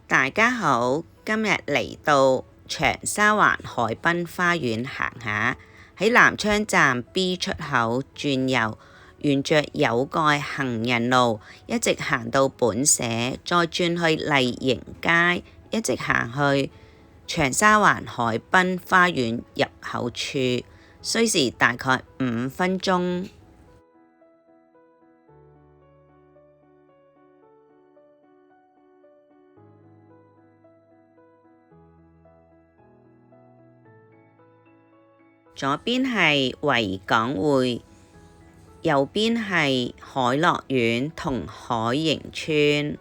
大家好，今日嚟到長沙灣海濱花園行下，喺南昌站 B 出口轉右，沿着有蓋行人路一直行到本社，再轉去麗盈街，一直行去長沙灣海濱花園入口處，需時大概5分鐘。左邊係維港匯，右邊係海樂苑同海盈村。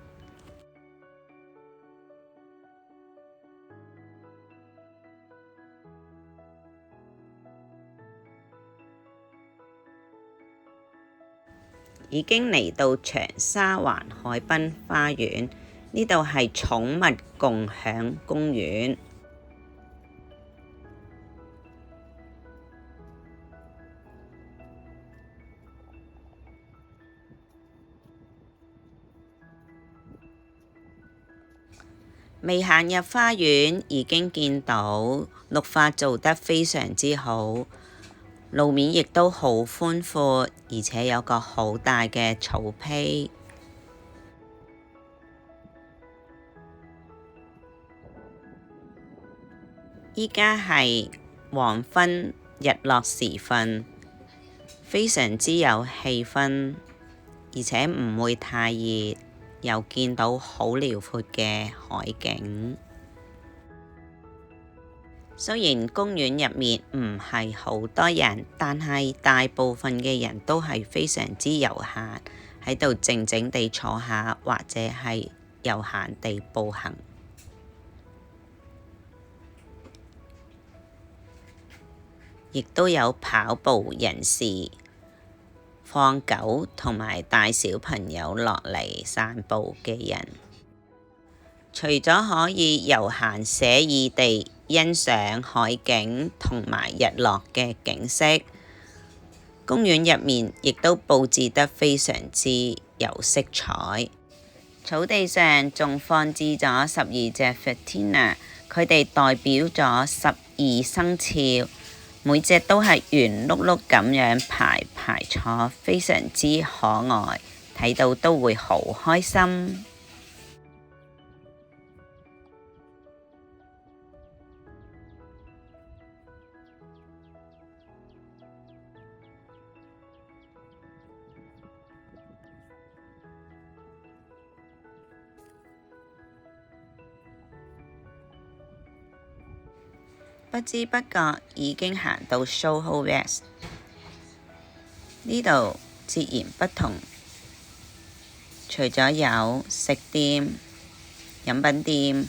已經嚟到長沙灣海濱花園，呢度係寵物共享公園。未行入花園，已經見到綠化做得非常之好，路面亦都好寬闊，而且有個好大嘅草皮。依家係黃昏日落時分，非常之有氣氛，而且唔會太熱，又見到好遼闊嘅海景。雖然公園入面唔係好多人，但係大部分嘅人都係非常之悠閒，喺度靜靜地坐下，或者係悠閒地步行。亦都有跑步人士、放狗同埋帶小朋友落嚟散步嘅人。除咗可以悠閒寫意地欣賞海景同埋日落嘅景色，公園入面亦都佈置得非常之有色彩。草地上仲放置咗12隻 Fatina， 佢哋代表咗12生肖，每隻都係圓碌碌咁樣排坐，非常之可愛，睇到都會好開心。不知不覺已經行到 Soho West， 呢度截然不同，除咗有食店、飲品店，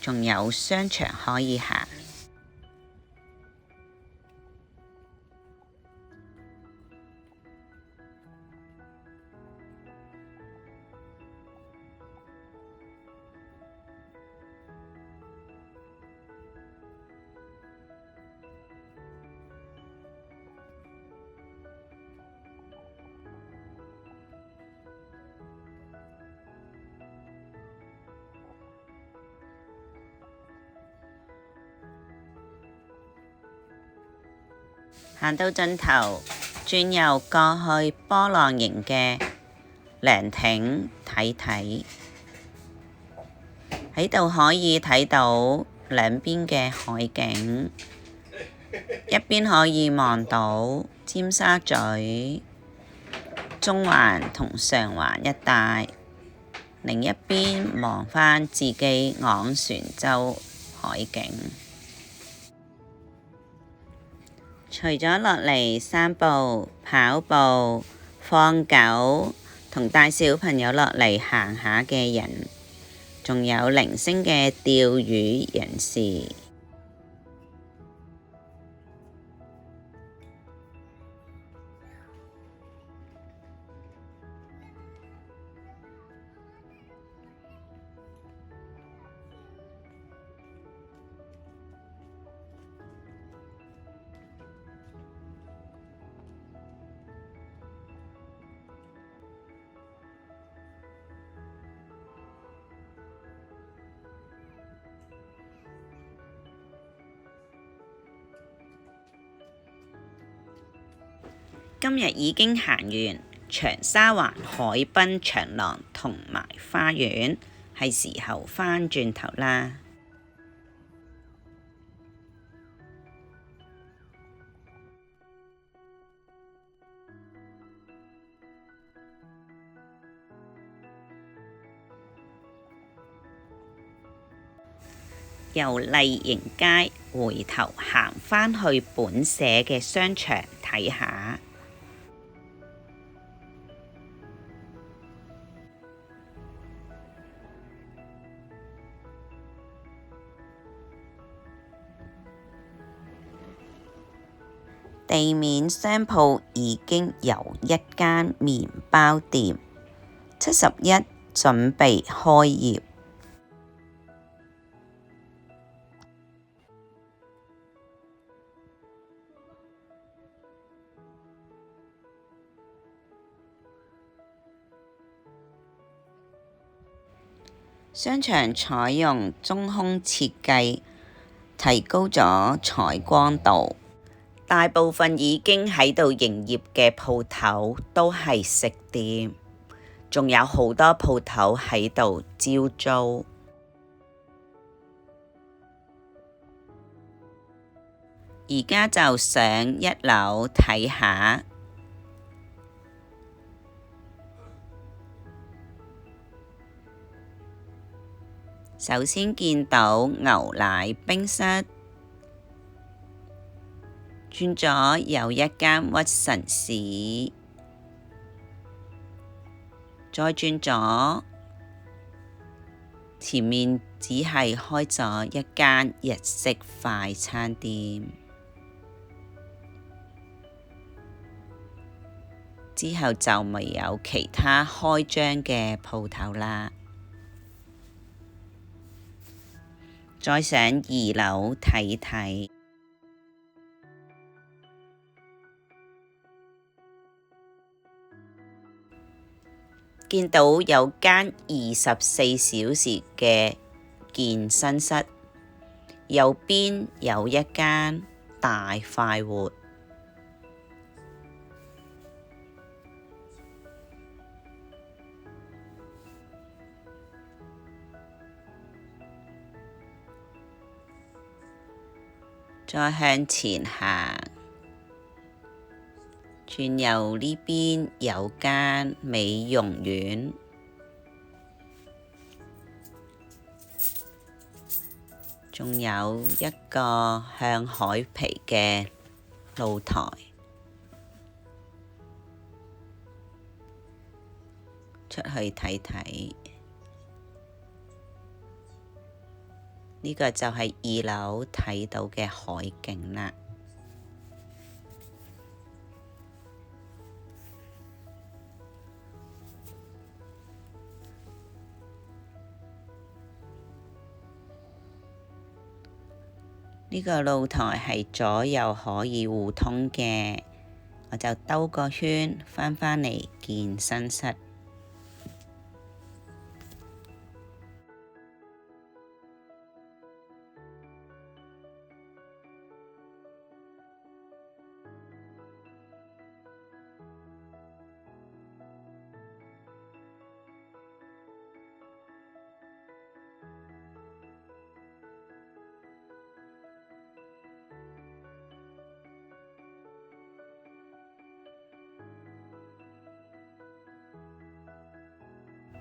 仲有商場可以行。行到盡頭，轉右過去波浪形嘅涼亭睇睇，喺度可以睇到兩邊嘅海景，一邊可以望到尖沙咀、中環同上環一帶，另一邊望返自己昂船洲海景。除咗落嚟散步、跑步、放狗同帶小朋友落嚟行下嘅人，仲有零星嘅釣魚人士。今日已經行完長沙灣海濱長廊同埋花園，係時候返轉頭啦。由麗盈街回頭行返去本社嘅商場睇下。地面商鋪已經由一間麵包店71準備開業。商場採用中空設計，提高咗採光度。大部分已經喺度營業嘅鋪頭都係食店，仲有好多鋪頭喺度招租。而家就上一樓睇下。首先見到牛奶冰室，轉咗有一間屈臣氏，再轉咗前面只係開咗一間日式快餐店，之後就未有其他開張嘅鋪頭啦。再上2樓睇睇，見到有間24小時嘅健身室，右邊有一間大快活。再向前行，轉右呢邊有間美容院，仲有一個向海皮嘅露台。出去睇睇。呢個就係2樓睇到嘅海景啦。呢個露台係左右可以互通嘅，我就兜個圈返嚟健身室。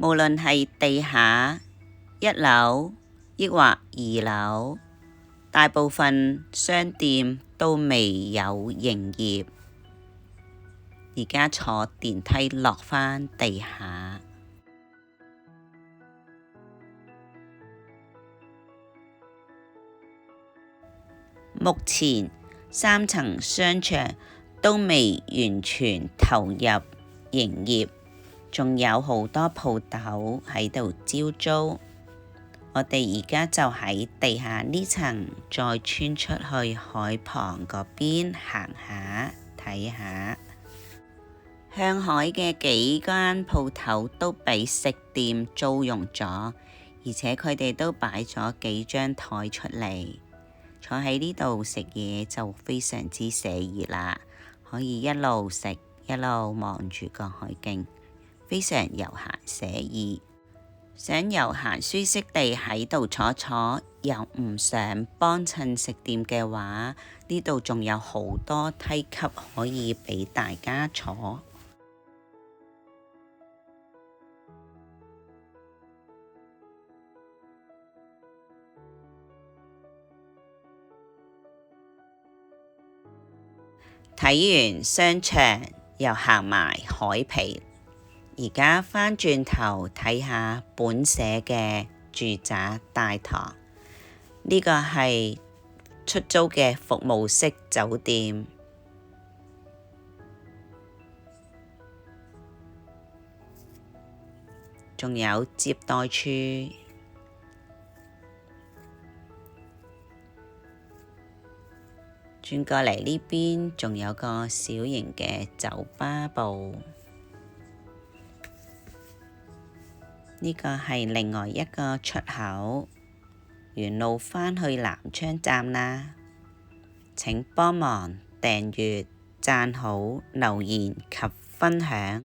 無論係地下1樓抑或2樓，大部分商店都未有營業。而家坐電梯落返地下。目前3層商場都未完全投入營業。仲有好多鋪頭喺度招租，我哋而家就喺地下呢層，再穿出去海旁嗰邊行下睇下。向海嘅幾間鋪頭都俾食店租用咗，而且佢哋都擺咗幾張枱出嚟，坐喺呢度食嘢就非常之寫意啦，可以一路食一路望住個海景，非常悠閒寫意。想悠閒舒適地喺度坐坐，又唔想幫襯食店嘅話，呢度仲有好多梯級可以俾大家坐。睇完商場，又行埋海皮，而家返轉頭睇下本社嘅住宅大堂。呢個係出租嘅服務式酒店，仲有接待處。轉過嚟呢邊，仲有個小型嘅酒吧部。呢個係另外一個出口，沿路返去南昌站啦。請幫忙訂閱、讚好、留言及分享。